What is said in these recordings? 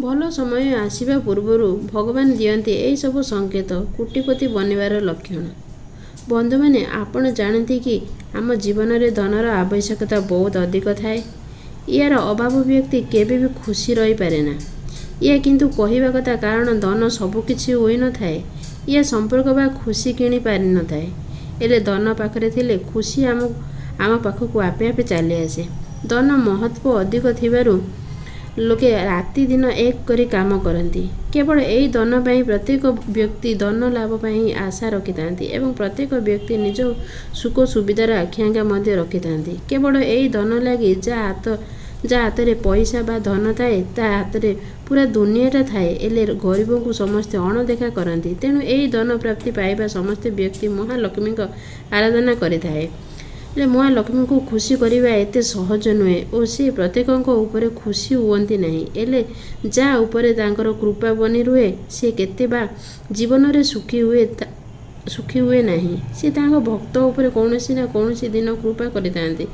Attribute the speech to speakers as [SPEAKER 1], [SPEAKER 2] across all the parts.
[SPEAKER 1] ଭଲ ସମୟ ଆସିବା ପୂର୍ବରୁ ଭଗବାନ ଦିଅନ୍ତି ଏହି ସବୁ ସଂକେତ କୋଟିପତି ବନିବାର ଲକ୍ଷଣ। ବନ୍ଧୁମାନେ, ଆପଣ ଜାଣନ୍ତି କି ଆମ ଜୀବନରେ ଧନର ଆବଶ୍ୟକତା ବହୁତ ଅଧିକ ଥାଏ। ଏହାର ଅଭାବ ବ୍ୟକ୍ତି କେବେ ବି ଖୁସି ରହିପାରେ ନା। ଏହା କିନ୍ତୁ କହିବା କଥା, କାରଣ ଧନ ସବୁକିଛି ହୋଇନଥାଏ। ଏହା ସମ୍ପର୍କ ବା ଖୁସି କିଣି ପାରିନଥାଏ। ହେଲେ ଧନ ପାଖରେ ଥିଲେ ଖୁସି ଆମ ପାଖକୁ ଆପେ ଆପେ ଚାଲି ଆସେ। ଧନ ମହତ୍ଵ ଅଧିକ ଥିବାରୁ ଲୋକେ ରାତି ଦିନ ଏକ କରି କାମ କରନ୍ତି। କେବଳ ଏହି ଧନ ପାଇଁ ପ୍ରତ୍ୟେକ ବ୍ୟକ୍ତି ଧନ ଲାଭ ପାଇଁ ଆଶା ରଖିଥାନ୍ତି ଏବଂ ପ୍ରତ୍ୟେକ ବ୍ୟକ୍ତି ନିଜ ସୁଖ ସୁବିଧାର ଆକାଂକ୍ଷା ମଧ୍ୟ ରଖିଥାନ୍ତି। କେବଳ ଏହି ଧନ ଲାଗି ଯାହା ହାତରେ ପଇସା ବା ଧନ ଥାଏ, ତା ହାତରେ ପୁରା ଦୁନିଆଟା ଥାଏ। ହେଲେ ଗରିବଙ୍କୁ ସମସ୍ତେ ଅଣଦେଖା କରନ୍ତି। ତେଣୁ ଏହି ଧନ ପ୍ରାପ୍ତି ପାଇବା ସମସ୍ତ ବ୍ୟକ୍ତି ମହାଲକ୍ଷ୍ମୀଙ୍କ ଆରାଧନା କରିଥାଏ। ହେଲେ ମହାଲକ୍ଷ୍ମୀଙ୍କୁ ଖୁସି କରିବା ଏତେ ସହଜ ନୁହେଁ ଓ ସେ ପ୍ରତ୍ୟେକଙ୍କ ଉପରେ ଖୁସି ହୁଅନ୍ତି ନାହିଁ। ହେଲେ ଯାହା ଉପରେ ତାଙ୍କର କୃପା ବନି ରୁହେ, ସେ କେତେ ବା ଜୀବନରେ ସୁଖୀ ହୁଏ ନାହିଁ। ସେ ତାଙ୍କ ଭକ୍ତ ଉପରେ କୌଣସି ନା କୌଣସି ଦିନ କୃପା କରିଥାନ୍ତି।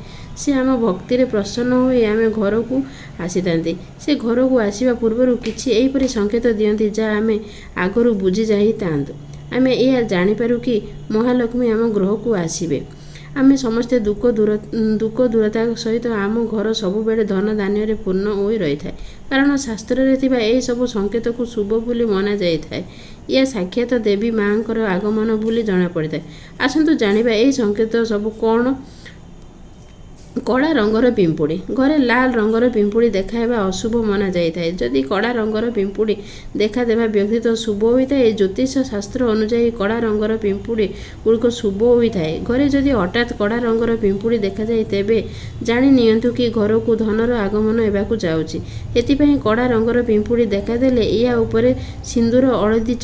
[SPEAKER 1] ସେ ଆମ ଭକ୍ତିରେ ପ୍ରସନ୍ନ ହୋଇ ଆମ ଘରକୁ ଆସିଥାନ୍ତି। ସେ ଘରକୁ ଆସିବା ପୂର୍ବରୁ କିଛି ଏହିପରି ସଂକେତ ଦିଅନ୍ତି, ଯାହା ଆମେ ଆଗରୁ ବୁଝି ଯାଇଥାନ୍ତୁ। ଆମେ ଏହା ଜାଣିପାରୁ କି ମହାଲକ୍ଷ୍ମୀ ଆମ ଗୃହକୁ ଆସିବେ। ଆମେ ସମସ୍ତେ ଦୁଃଖ ଦୂରତା ସହିତ ଆମ ଘର ସବୁବେଳେ ଧନ ଧାନ୍ୟରେ ପୂର୍ଣ୍ଣ ହୋଇ ରହିଥାଏ। କାରଣ ଶାସ୍ତ୍ରରେ ଥିବା ଏହି ସବୁ ସଂକେତକୁ ଶୁଭ ବୋଲି ମନାଯାଇଥାଏ। ଏହା ସାକ୍ଷାତ ଦେବୀ ମାଙ୍କର ଆଗମନ ବୋଲି ଜଣାପଡ଼ିଥାଏ। ଆସନ୍ତୁ ଜାଣିବା ଏହି ସଂକେତ ସବୁ କ'ଣ। କଳା ରଙ୍ଗର ପିମ୍ପୁଡ଼ି। ଘରେ ଲାଲ ରଙ୍ଗର ପିମ୍ପୁଡ଼ି ଦେଖାଇବା ଅଶୁଭ ମନାଯାଇଥାଏ। ଯଦି କଳା ରଙ୍ଗର ପିମ୍ପୁଡ଼ି ଦେଖାଦେବା ବ୍ୟତୀତ ଶୁଭ ହୋଇଥାଏ, ଜ୍ୟୋତିଷ ଶାସ୍ତ୍ର ଅନୁଯାୟୀ କଳା ରଙ୍ଗର ପିମ୍ପୁଡ଼ି ଗୁଡ଼ିକ ଶୁଭ ହୋଇଥାଏ। ଘରେ ଯଦି ହଠାତ୍ କଳା ରଙ୍ଗର ପିମ୍ପୁଡ଼ି ଦେଖାଯାଏ, ତେବେ ଜାଣି ନିଅନ୍ତୁ କି ଘରକୁ ଧନର ଆଗମନ ହେବାକୁ ଯାଉଛି। ଏଥିପାଇଁ କଳା ରଙ୍ଗର ପିମ୍ପୁଡ଼ି ଦେଖାଦେଲେ ଏହା ଉପରେ ସିନ୍ଦୁର ହଳଦୀ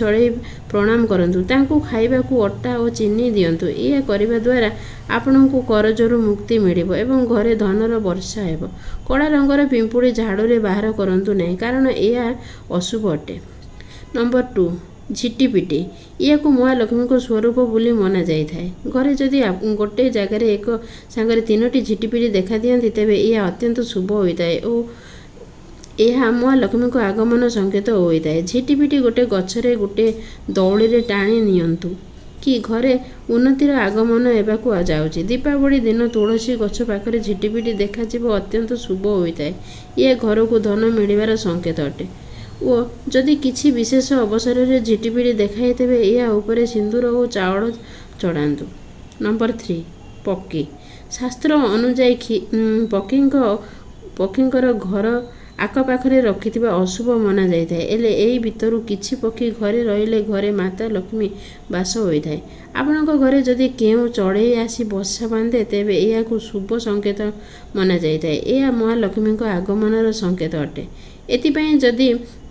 [SPEAKER 1] ଚଢ଼େଇ ପ୍ରଣାମ କରନ୍ତୁ। ତାଙ୍କୁ ଖାଇବାକୁ ଅଟା ଓ ଚିନି ଦିଅନ୍ତୁ। ଏହା କରିବା ଦ୍ୱାରା ଆପଣଙ୍କୁ କରଜରୁ ମୁକ୍ତି ମିଳିବ ଏବଂ ଘରେ ଧନର ବର୍ଷା ହେବ। କଳା ରଙ୍ଗର ପିମ୍ପୁଡ଼ି ଝାଡ଼ୁରେ ବାହାର କରନ୍ତୁ ନାହିଁ, କାରଣ ଏହା ଅଶୁଭ ଅଟେ। ନମ୍ବର 2, ଝିଟିପିଟି। ଏହାକୁ ମହାଲକ୍ଷ୍ମୀଙ୍କ ସ୍ୱରୂପ ବୋଲି ମନାଯାଇଥାଏ। ଘରେ ଯଦି ଗୋଟିଏ ଜାଗାରେ ଏକ ସାଙ୍ଗରେ 3ଟି ଝିଟିପିଟି ଦେଖାଦିଅନ୍ତି, ତେବେ ଏହା ଅତ୍ୟନ୍ତ ଶୁଭ ହୋଇଥାଏ ଓ ଏହା ମହାଲକ୍ଷ୍ମୀଙ୍କ ଆଗମନ ସଂକେତ ହୋଇଥାଏ। ଝିଟିପିଟି ଗୋଟିଏ ଗଛରେ ଗୋଟିଏ ଦଉଡ଼ିରେ ଟାଣି ନିଅନ୍ତୁ କି ଘରେ ଉନ୍ନତିର ଆଗମନ ହେବାକୁ ଯାଉଛି। ଦୀପାବଳି ଦିନ ତୁଳସୀ ଗଛ ପାଖରେ ଝିଟିପିଟି ଦେଖାଯିବ ଅତ୍ୟନ୍ତ ଶୁଭ ହୋଇଥାଏ। ଏହା ଘରକୁ ଧନ ମିଳିବାର ସଂକେତ ଅଟେ ଓ ଯଦି କିଛି ବିଶେଷ ଅବସରରେ ଝିଟିପିଟି ଦେଖାଏ, ତେବେ ଏହା ଉପରେ ସିନ୍ଦୁର ଓ ଚାଉଳ ଚଢ଼ାନ୍ତୁ। ନମ୍ବର 3, ପକ୍ଷୀ। ଶାସ୍ତ୍ର ଅନୁଯାୟୀ ପକ୍ଷୀଙ୍କର ଘର ଆଖପାଖରେ ରଖିଥିବା ଅଶୁଭ ମନାଯାଇଥାଏ। ହେଲେ ଏହି ଭିତରୁ କିଛି ପକ୍ଷୀ ଘରେ ରହିଲେ ଘରେ ମାତା ଲକ୍ଷ୍ମୀ ବାସ ହୋଇଥାଏ। ଆପଣଙ୍କ ଘରେ ଯଦି କେଉଁ ଚଢ଼େଇ ଆସି ବସା ବାନ୍ଧେ, ତେବେ ଏହାକୁ ଶୁଭ ସଂକେତ ମନାଯାଇଥାଏ। ଏହା ମହାଲକ୍ଷ୍ମୀଙ୍କ ଆଗମନର ସଂକେତ ଅଟେ। ଏଥିପାଇଁ ଯଦି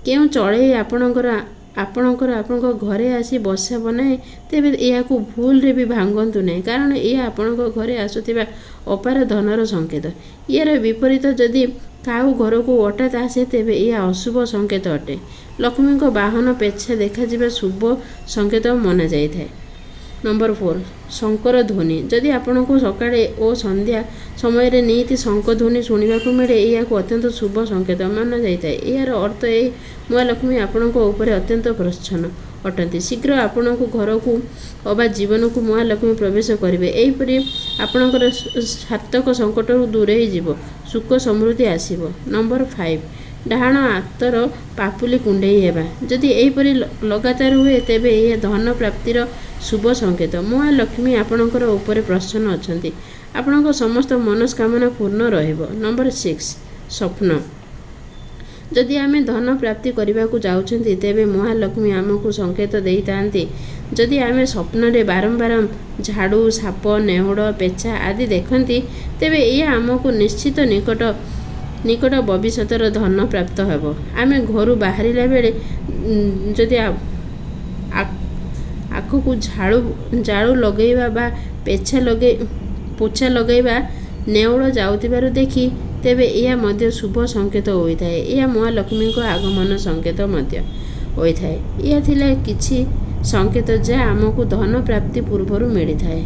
[SPEAKER 1] କେଉଁ ଚଢ଼େଇ ଆପଣଙ୍କ ଘରେ ଆସି ବସା ବନାଏ, ତେବେ ଏହାକୁ ଭୁଲରେ ବି ଭାଙ୍ଗନ୍ତୁ ନାହିଁ, କାରଣ ଏହା ଆପଣଙ୍କ ଘରେ ଆସୁଥିବା ଅପାର ଧନର ସଂକେତ। ଏହାର ବିପରୀତ ଯଦି କାଉ ଘରକୁ ହଠାତ୍ ଆସେ, ତେବେ ଏହା ଅଶୁଭ ସଂକେତ ଅଟେ। ଲକ୍ଷ୍ମୀଙ୍କ ବାହନ ପେଛା ଦେଖାଯିବା ଶୁଭ ସଂକେତ ମନାଯାଇଥାଏ। ନମ୍ବର 4, ଶଙ୍ଖର ଧ୍ୱନି। ଯଦି ଆପଣଙ୍କୁ ସକାଳେ ଓ ସନ୍ଧ୍ୟା ସମୟରେ ନିଇତି ଶଙ୍ଖ ଧ୍ୱନି ଶୁଣିବାକୁ ମିଳେ, ଏହାକୁ ଅତ୍ୟନ୍ତ ଶୁଭ ସଂକେତ ମନାଯାଇଥାଏ। ଏହାର ଅର୍ଥ ଏହି ମହାଲକ୍ଷ୍ମୀ ଆପଣଙ୍କ ଉପରେ ଅତ୍ୟନ୍ତ ପ୍ରସନ୍ନ ଅଟନ୍ତି। ଶୀଘ୍ର ଆପଣଙ୍କ ଘରକୁ ଅବା ଜୀବନକୁ ମହାଲକ୍ଷ୍ମୀ ପ୍ରବେଶ କରିବେ। ଏହିପରି ଆପଣଙ୍କର ସାର୍ଥକ ସଂକଟରୁ ଦୂରେଇ ଯିବ, ସୁଖ ସମୃଦ୍ଧି ଆସିବ। ନମ୍ବର 5, ଡାହାଣ ହାତର ପାପୁଲି କୁଣ୍ଡେଇ ହେବା। ଯଦି ଏହିପରି ଲଗାତାର ହୁଏ, ତେବେ ଏହା ଧନ ପ୍ରାପ୍ତିର ଶୁଭ ସଂକେତ। ମହାଲକ୍ଷ୍ମୀ ଆପଣଙ୍କର ଉପରେ ପ୍ରସନ୍ନ ଅଛନ୍ତି। ଆପଣଙ୍କ ସମସ୍ତ ମନସ୍କାମନା ପୂର୍ଣ୍ଣ ରହିବ। ନମ୍ବର 6, ସ୍ୱପ୍ନ। ଯଦି ଆମେ ଧନ ପ୍ରାପ୍ତି କରିବାକୁ ଯାଉଛନ୍ତି, ତେବେ ମହାଲକ୍ଷ୍ମୀ ଆମକୁ ସଂକେତ ଦେଇଥାନ୍ତି। ଯଦି ଆମେ ସ୍ୱପ୍ନରେ ବାରମ୍ବାର ଝାଡ଼ୁ, ସାପ, ନେଉଳ, ପେଚା ଆଦି ଦେଖନ୍ତି, ତେବେ ଏହା ଆମକୁ ନିଶ୍ଚିତ ନିକଟ ଭବିଷ୍ୟତର ଧନ ପ୍ରାପ୍ତ ହେବ। ଆମେ ଘରୁ ବାହାରିଲା ବେଳେ ଯଦି ଆଖକୁ ଝାଡ଼ୁ ଲଗାଇବା ବା ପୋଛା ଲଗାଇବା ନେଉଳ ଯାଉଥିବାର ଦେଖି, ତେବେ ଏହା ମଧ୍ୟ ଶୁଭ ସଂକେତ ହୋଇଥାଏ। ଏହା ମହାଲକ୍ଷ୍ମୀଙ୍କ ଆଗମନ ସଂକେତ ମଧ୍ୟ ହୋଇଥାଏ। ଏହା ଥିଲା କିଛି ସଂକେତ ଯାହା ଆମକୁ ଧନ ପ୍ରାପ୍ତି ପୂର୍ବରୁ ମିଳିଥାଏ।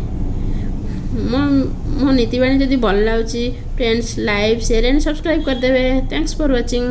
[SPEAKER 1] ମୋ ନୀତିବାଣୀ ଯଦି ଭଲ ଲାଗୁଛି, friends like, share and subscribe କରିଦେବେ। Thanks for watching.